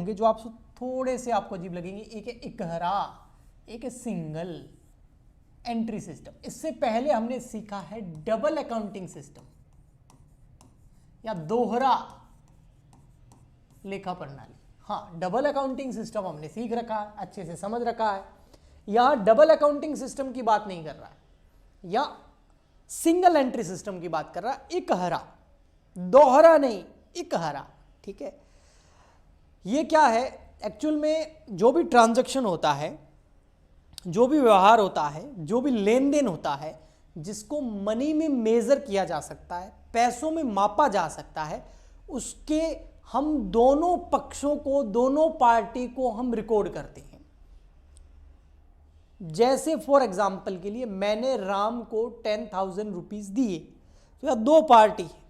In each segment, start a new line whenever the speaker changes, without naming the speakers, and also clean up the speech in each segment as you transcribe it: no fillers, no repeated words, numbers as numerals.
होंगे जो आप थोड़े से आपको अजीब लगेंगे। एक है इकहरा, एक है सिंगल एंट्री सिस्टम। इससे पहले हमने सीखा है डबल अकाउंटिंग सिस्टम या दोहरा लेखा प्रणाली। हाँ, डबल अकाउंटिंग सिस्टम हमने सीख रखा है, अच्छे से समझ रखा है। यहां डबल अकाउंटिंग सिस्टम की बात नहीं कर रहा है, या सिंगल एंट्री सिस्टम की बात कर रहा है। इकहरा, दोहरा नहीं, इकहरा। ठीक है, ये क्या है एक्चुअल में? जो भी ट्रांजैक्शन होता है, जो भी व्यवहार होता है, जो भी लेन देन होता है, जिसको मनी में मेजर किया जा सकता है, पैसों में मापा जा सकता है, उसके हम दोनों पक्षों को, दोनों पार्टी को हम रिकॉर्ड करते हैं। जैसे फॉर एग्जाम्पल के लिए मैंने राम को 10,000 रुपीज दिए, तो यह दो पार्टी है,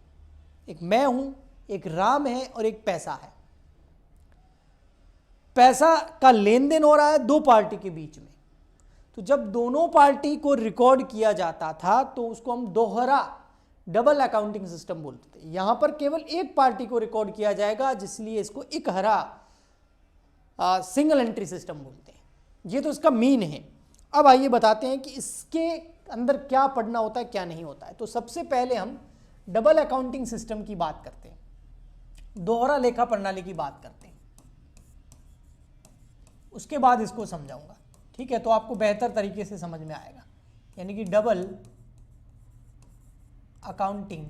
एक मैं हूं, एक राम है और एक पैसा है। पैसा का लेन देन हो रहा है दो पार्टी के बीच में। तो जब दोनों पार्टी को रिकॉर्ड किया जाता था तो उसको हम दोहरा डबल अकाउंटिंग सिस्टम बोलते थे। यहां पर केवल एक पार्टी को रिकॉर्ड किया जाएगा, जिसलिए इसको इकहरा सिंगल एंट्री सिस्टम बोलते हैं। ये तो इसका मीन है। अब आइए बताते हैं कि इसके अंदर क्या पढ़ना होता है, क्या नहीं होता है। तो सबसे पहले हम डबल अकाउंटिंग सिस्टम की बात करते हैं, दोहरा लेखा प्रणाली की बात करते हैं, उसके बाद इसको समझाऊंगा। ठीक है, तो आपको बेहतर तरीके से समझ में आएगा। यानी कि डबल अकाउंटिंग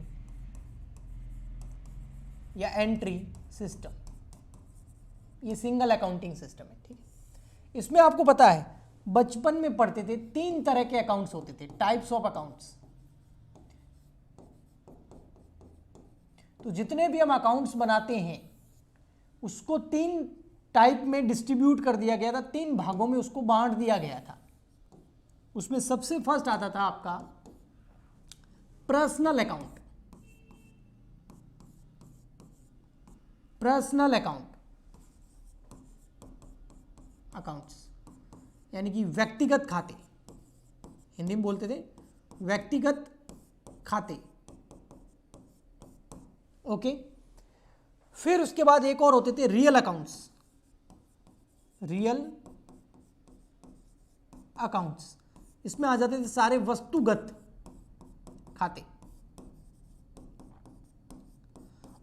या एंट्री सिस्टम, ये सिंगल अकाउंटिंग सिस्टम है। ठीक है, इसमें आपको पता है बचपन में पढ़ते थे, तीन तरह के अकाउंट्स होते थे, टाइप्स ऑफ अकाउंट्स। तो जितने भी हम अकाउंट्स बनाते हैं उसको तीन टाइप में डिस्ट्रीब्यूट कर दिया गया था, तीन भागों में उसको बांट दिया गया था। उसमें सबसे फर्स्ट आता था आपका पर्सनल अकाउंट। पर्सनल अकाउंट्स यानी कि व्यक्तिगत खाते, हिंदी में बोलते थे व्यक्तिगत खाते। ओके, फिर उसके बाद एक और होते थे रियल अकाउंट्स। रियल अकाउंट्स, इसमें आ जाते थे सारे वस्तुगत खाते।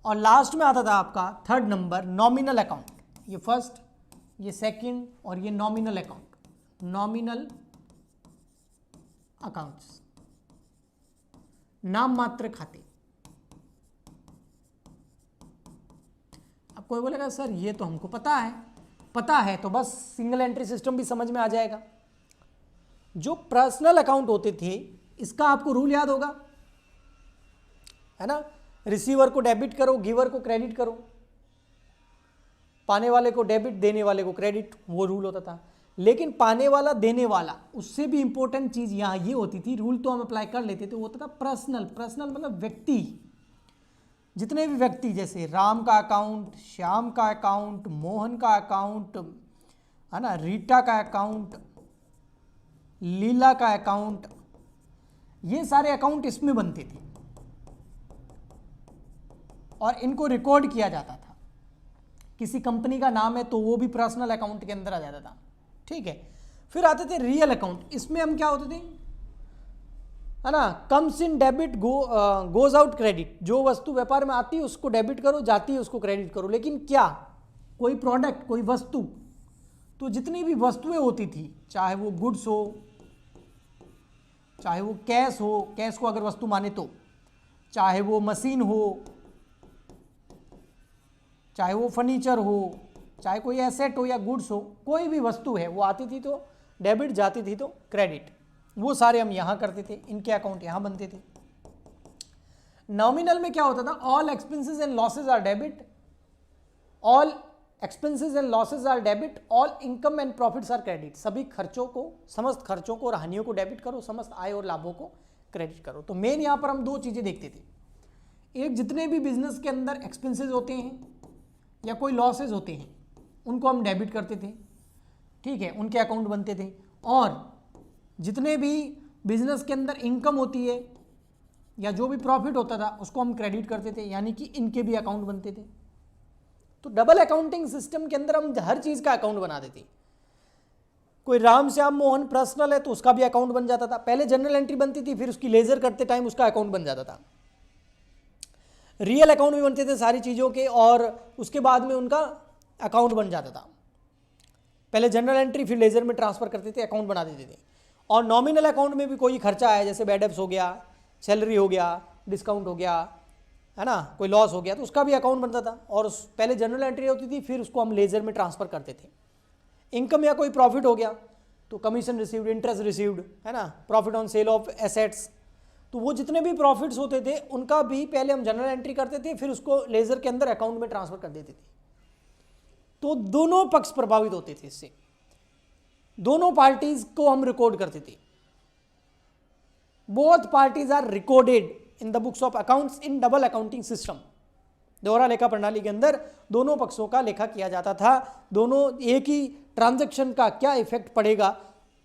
और लास्ट में आता था आपका थर्ड नंबर नॉमिनल अकाउंट। ये फर्स्ट, ये सेकंड और ये नॉमिनल अकाउंट, नॉमिनल अकाउंट्स, नाम मात्र खाते। अब कोई बोलेगा सर ये तो हमको पता है तो बस सिंगल एंट्री सिस्टम भी समझ में आ जाएगा। जो पर्सनल अकाउंट होते थे इसका आपको रूल याद होगा, है ना? रिसीवर को डेबिट करो, गिवर को क्रेडिट करो, पाने वाले को डेबिट, देने वाले को क्रेडिट, वो रूल होता था। लेकिन पाने वाला देने वाला, उससे भी इंपॉर्टेंट चीज यहां ये होती थी, रूल तो हम अप्लाई कर लेते थे, वो होता था पर्सनल। पर्सनल मतलब व्यक्ति, जितने भी व्यक्ति, जैसे राम का अकाउंट, श्याम का अकाउंट, मोहन का अकाउंट, है ना, रीटा का अकाउंट, लीला का अकाउंट, ये सारे अकाउंट इसमें बनते थे और इनको रिकॉर्ड किया जाता था। किसी कंपनी का नाम है तो वो भी पर्सनल अकाउंट के अंदर आ जाता था। ठीक है, फिर आते थे रियल अकाउंट। इसमें हम क्या होते थे, है ना, comes in debit goes out credit. जो वस्तु व्यापार में आती है उसको डेबिट करो, जाती है उसको क्रेडिट करो। लेकिन क्या, कोई प्रोडक्ट, कोई वस्तु, तो जितनी भी वस्तुएं होती थी, चाहे वो गुड्स हो, चाहे वो कैश हो, कैश को अगर वस्तु माने तो, चाहे वो मशीन हो, चाहे वो फर्नीचर हो, चाहे कोई एसेट हो या गुड्स हो, कोई भी वस्तु है वो आती थी तो डेबिट, जाती थी तो क्रेडिट। वो सारे हम यहां करते थे, इनके अकाउंट यहां बनते थे। नॉमिनल में क्या होता था, all expenses and losses are debit, all expenses and losses are debit, all income and profits are credit. सभी खर्चों को, समस्त खर्चों को और हानियों को डेबिट करो, समस्त आय और लाभों को क्रेडिट करो। तो मेन यहां पर हम दो चीजें देखते थे, एक जितने भी बिजनेस के अंदर एक्सपेंसेस होते हैं या कोई लॉसेज होते हैं उनको हम डेबिट करते थे, ठीक है, उनके अकाउंट बनते थे। और जितने भी बिजनेस के अंदर इनकम होती है या जो भी प्रॉफिट होता था उसको हम क्रेडिट करते थे, यानी कि इनके भी अकाउंट बनते थे। तो डबल अकाउंटिंग सिस्टम के अंदर हम हर चीज का अकाउंट बना देते। कोई राम श्याम मोहन पर्सनल है तो उसका भी अकाउंट बन जाता था। पहले जनरल एंट्री बनती थी, फिर उसकी लेजर करते टाइम उसका अकाउंट बन जाता था। रियल अकाउंट भी बनते थे सारी चीज़ों के, और उसके बाद में उनका अकाउंट बन जाता था। पहले जनरल एंट्री फिर लेजर में ट्रांसफर करते थे, अकाउंट बना देते थे। और नॉमिनल अकाउंट में भी कोई खर्चा है, जैसे बैड डेब्ट्स हो गया, सैलरी हो गया, डिस्काउंट हो गया, है ना, कोई लॉस हो गया, तो उसका भी अकाउंट बनता था। और पहले जनरल एंट्री होती थी, फिर उसको हम लेजर में ट्रांसफर करते थे। इनकम या कोई प्रॉफिट हो गया तो कमीशन रिसीव्ड, इंटरेस्ट रिसीव्ड, है ना, profit on sale of assets, तो वो जितने भी प्रॉफिट्स होते थे उनका भी पहले हम जनरल एंट्री करते थे, फिर उसको लेजर के अंदर अकाउंट में ट्रांसफर कर देते थे। तो दोनों पक्ष प्रभावित होते थे इससे, दोनों पार्टीज को हम रिकॉर्ड करते थे। Both parties are recorded in the books of accounts in double accounting system. दोहरा लेखा प्रणाली के अंदर दोनों पक्षों का लेखा किया जाता था। दोनों एक ही ट्रांजैक्शन का क्या इफेक्ट पड़ेगा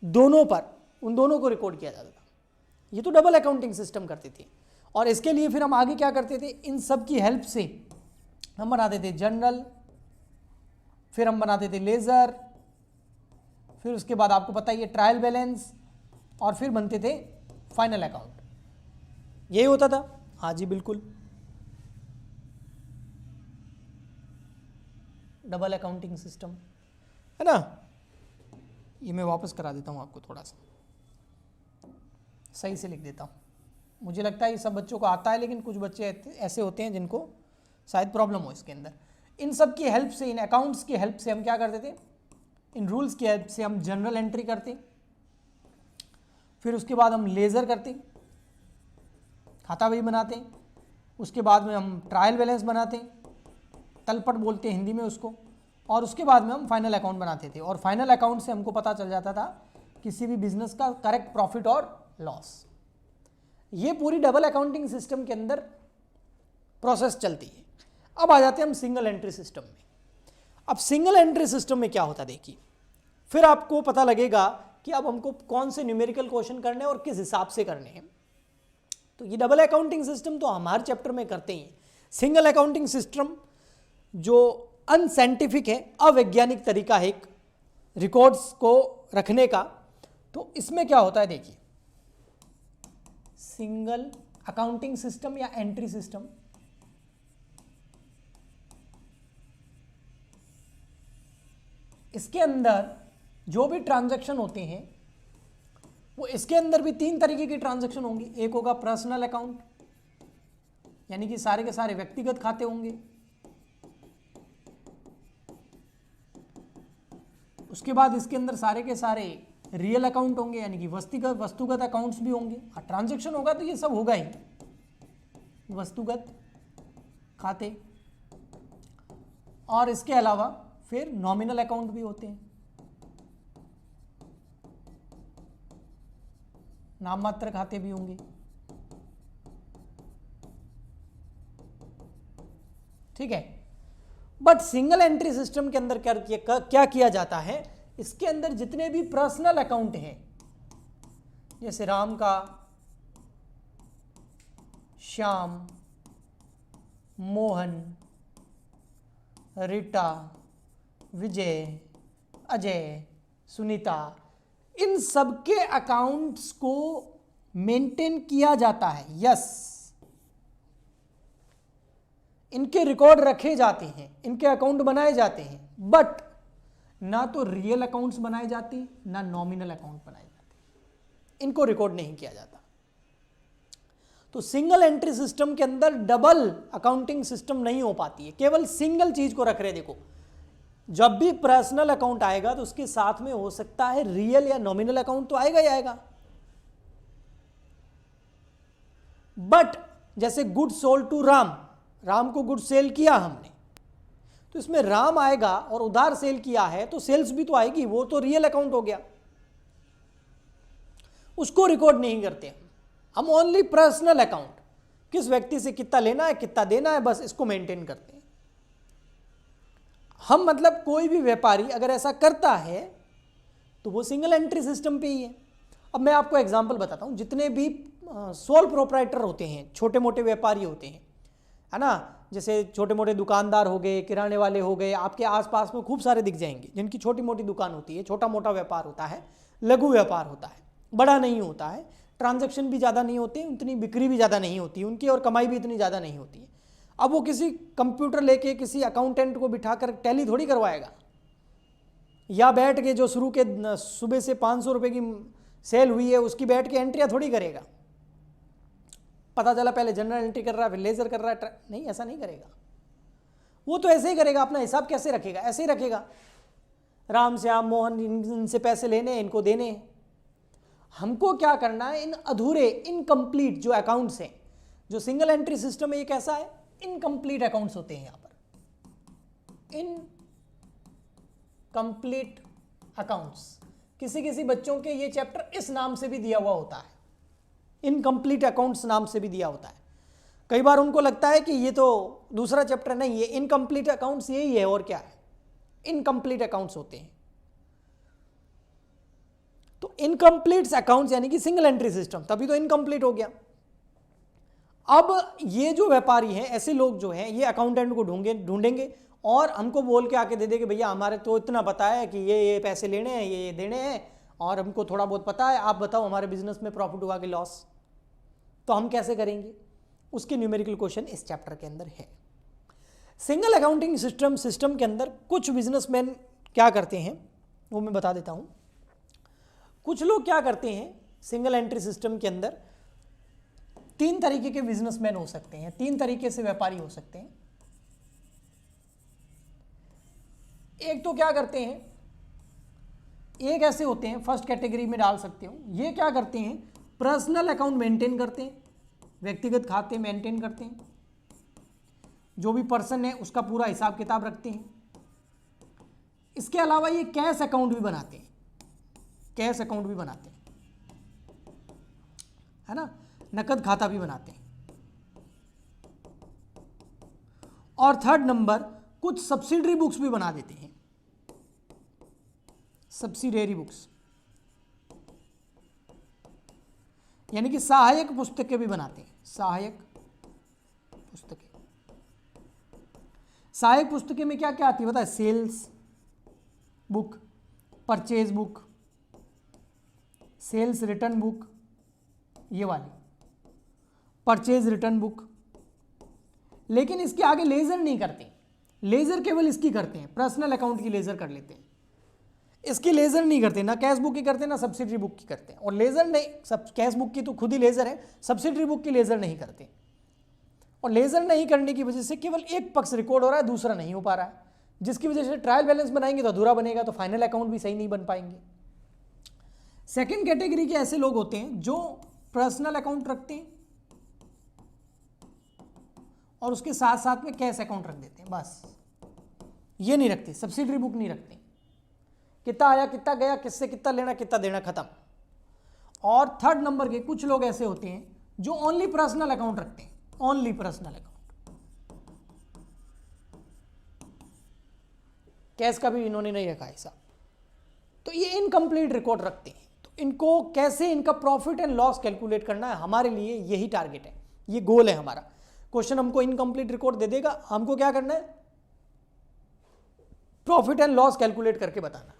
दोनों पर, उन दोनों को रिकॉर्ड किया जाता था। ये तो डबल अकाउंटिंग सिस्टम करते थे। और इसके लिए फिर हम आगे क्या करते थे, इन सब की हेल्प से हम बनाते थे जनरल, फिर हम बनाते थे लेजर, फिर उसके बाद आपको पता ही है ट्रायल बैलेंस, और फिर बनते थे फाइनल अकाउंट। यही होता था। हाँ जी बिल्कुल, डबल अकाउंटिंग सिस्टम है ना। ये मैं वापस करा देता हूँ आपको, थोड़ा सा सही से लिख देता हूँ। मुझे लगता है ये सब बच्चों को आता है, लेकिन कुछ बच्चे ऐसे होते हैं जिनको शायद प्रॉब्लम हो इसके अंदर। इन सब की हेल्प से, इन अकाउंट्स की हेल्प से हम क्या करते थे, इन रूल्स की हेल्प से हम जनरल एंट्री करते, फिर उसके बाद हम लेजर करते, खाता बही बनाते, उसके बाद में हम ट्रायल बैलेंस बनाते, तलपट बोलते हैं हिंदी में उसको, और उसके बाद में हम फाइनल अकाउंट बनाते थे। और फाइनल अकाउंट से हमको पता चल जाता था किसी भी बिजनेस का करेक्ट प्रॉफिट और लॉस। ये पूरी डबल अकाउंटिंग सिस्टम के अंदर प्रोसेस चलती है। अब आ जाते हैं हम सिंगल एंट्री सिस्टम में। अब सिंगल एंट्री सिस्टम में क्या होता है देखिए, फिर आपको पता लगेगा कि अब हमको कौन से न्यूमेरिकल क्वेश्चन करने हैं और किस हिसाब से करने हैं। तो ये डबल अकाउंटिंग सिस्टम तो हमारे चैप्टर में करते ही। सिंगल अकाउंटिंग सिस्टम जो अनसाइंटिफिक है, अवैज्ञानिक तरीका है एक रिकॉर्ड्स को रखने का, तो इसमें क्या होता है देखिए, सिंगल अकाउंटिंग सिस्टम या एंट्री सिस्टम, इसके अंदर जो भी ट्रांजैक्शन होते हैं वो इसके अंदर भी तीन तरीके की ट्रांजैक्शन होंगी। एक होगा पर्सनल अकाउंट, यानी कि सारे के सारे व्यक्तिगत खाते होंगे। उसके बाद इसके अंदर सारे के सारे रियल अकाउंट होंगे, यानी कि वस्तुगत अकाउंट्स भी होंगे। और ट्रांजैक्शन होगा तो ये सब होगा ही, वस्तुगत खाते। और इसके अलावा फिर नॉमिनल अकाउंट भी होते हैं, नाम मात्र खाते भी होंगे। ठीक है। बट सिंगल एंट्री सिस्टम के अंदर क्या किया जाता है, इसके अंदर जितने भी पर्सनल अकाउंट हैं, जैसे राम का, श्याम, मोहन, रीटा, विजय, अजय, सुनीता, इन सबके अकाउंट्स को मेंटेन किया जाता है। यस, इनके रिकॉर्ड रखे जाते हैं, इनके अकाउंट बनाए जाते हैं, बट ना तो रियल अकाउंट्स बनाए जाते, ना नॉमिनल अकाउंट बनाए जाते, इनको रिकॉर्ड नहीं किया जाता। तो सिंगल एंट्री सिस्टम के अंदर डबल अकाउंटिंग सिस्टम नहीं हो पाती है, केवल सिंगल चीज को रख रहे। देखो, जब भी पर्सनल अकाउंट आएगा तो उसके साथ में हो सकता है रियल या नॉमिनल अकाउंट, तो आएगा ही आएगा। बट जैसे good sold to Ram, Ram को गुड सेल किया हमने, तो इसमें राम आएगा, और उधार सेल किया है तो सेल्स भी तो आएगी, वो तो रियल अकाउंट हो गया, उसको रिकॉर्ड नहीं करते हम ओनली पर्सनल अकाउंट, किस व्यक्ति से कितना लेना है कितना देना है, बस इसको मेंटेन करते हैं हम। मतलब कोई भी व्यापारी अगर ऐसा करता है तो वो सिंगल एंट्री सिस्टम पे ही है। अब मैं आपको एग्जांपल बताता हूं, जितने भी सोल प्रोप्राइटर होते हैं, छोटे मोटे व्यापारी होते हैं, है ना, जैसे छोटे मोटे दुकानदार हो गए, किराने वाले हो गए, आपके आसपास में खूब सारे दिख जाएंगे जिनकी छोटी मोटी दुकान होती है, छोटा मोटा व्यापार होता है, लघु व्यापार होता है, बड़ा नहीं होता है, ट्रांजैक्शन भी ज़्यादा नहीं होते, उतनी बिक्री भी ज़्यादा नहीं होती उनकी, और कमाई भी इतनी ज़्यादा नहीं होती है। अब वो किसी कंप्यूटर लेके किसी अकाउंटेंट को बिठाकर टैली थोड़ी करवाएगा, या बैठ के जो शुरू के सुबह से 500 रुपये की सेल हुई है उसकी बैठ के एंट्रियाँ थोड़ी करेगा। पता चला पहले जनरल एंट्री कर रहा है, फिर लेजर कर रहा है, नहीं, ऐसा नहीं करेगा। वो तो ऐसे ही करेगा। अपना हिसाब कैसे रखेगा? ऐसे ही रखेगा, राम श्याम मोहन इनसे पैसे लेने, इनको देने। हमको क्या करना है, इन अधूरे इनकम्प्लीट जो अकाउंट्स हैं, जो सिंगल एंट्री सिस्टम है, ये कैसा है, इनकम्प्लीट अकाउंट्स होते हैं। यहां पर इनकम्प्लीट अकाउंट्स, किसी किसी बच्चों के ये चैप्टर इस नाम से भी दिया हुआ होता है, इनकम्प्लीट अकाउंट्स नाम से भी दिया होता है। कई बार उनको लगता है कि ये तो दूसरा चैप्टर नहीं है, इनकम्प्लीट अकाउंट्स यही है और क्या है, इनकम्प्लीट अकाउंट्स होते हैं। तो इनकम्प्लीट अकाउंट्स यानी कि सिंगल एंट्री सिस्टम, तभी तो इनकम्प्लीट हो गया। अब ये जो व्यापारी हैं, ऐसे लोग जो हैं, ये अकाउंटेंट को ढूंढेंगे और हमको बोल के आके दे देंगे, भैया हमारे तो इतना पता है कि ये पैसे लेने हैं, ये देने हैं, और हमको थोड़ा बहुत पता है, आप बताओ हमारे बिजनेस में प्रॉफिट हुआ कि लॉस। तो हम कैसे करेंगे, उसके न्यूमेरिकल क्वेश्चन इस चैप्टर के अंदर है। सिंगल अकाउंटिंग सिस्टम के अंदर कुछ बिजनेसमैन क्या करते हैं वो मैं बता देता हूं। कुछ लोग क्या करते हैं, सिंगल एंट्री सिस्टम के अंदर 3 तरीके के बिजनेसमैन हो सकते हैं, 3 तरीके से व्यापारी हो सकते हैं। एक तो क्या करते हैं, एक ऐसे होते हैं, फर्स्ट कैटेगरी में डाल सकते हो, ये क्या करते हैं, पर्सनल अकाउंट मेंटेन करते हैं, व्यक्तिगत खाते मेंटेन करते हैं, जो भी पर्सन है उसका पूरा हिसाब किताब रखते हैं। इसके अलावा ये कैश अकाउंट भी बनाते हैं, कैश अकाउंट भी बनाते हैं, है ना, नकद खाता भी बनाते हैं। और थर्ड नंबर, कुछ सब्सिडरी बुक्स भी बना देते हैं, सब्सिडियरी बुक्स यानी कि सहायक पुस्तकें भी बनाते हैं, सहायक पुस्तकें। सहायक पुस्तकें में क्या क्या आती है पता है, sales book, purchase book, sales return book, ये वाली परचेज रिटर्न बुक। लेकिन इसके आगे लेजर नहीं करते, लेजर केवल इसकी करते हैं, पर्सनल अकाउंट की लेजर कर लेते हैं, इसकी लेजर नहीं करते, ना कैश बुक की करते ना सब्सिडरी बुक की करते हैं। और लेजर नहीं, सब कैश बुक की तो खुद ही लेजर है, सब्सिडरी बुक की लेजर नहीं करते। और लेजर नहीं करने की वजह से केवल एक पक्ष रिकॉर्ड हो रहा है, दूसरा नहीं हो पा रहा है, जिसकी वजह से ट्रायल बैलेंस बनाएंगे तो अधूरा बनेगा, तो फाइनल अकाउंट भी सही नहीं बन पाएंगे। सेकेंड कैटेगरी के ऐसे लोग होते हैं जो पर्सनल अकाउंट रखते हैं और उसके साथ साथ में कैश अकाउंट रख देते हैं, बस ये नहीं रखते, सब्सिडरी बुक नहीं रखते, कितना आया कितना गया, किससे कितना लेना कितना देना, खत्म। और थर्ड नंबर के कुछ लोग ऐसे होते हैं जो ओनली पर्सनल अकाउंट रखते हैं, ओनली पर्सनल अकाउंट, कैश का भी इन्होंने नहीं रखा हिसाब, तो ये इनकम्प्लीट रिकॉर्ड रखते हैं। तो इनको कैसे इनका प्रॉफिट एंड लॉस कैलकुलेट करना है, हमारे लिए यही टारगेट है, ये गोल है हमारा। क्वेश्चन हमको इनकम्प्लीट रिकॉर्ड दे देगा, हमको क्या करना है, प्रॉफिट एंड लॉस कैलकुलेट करके बताना।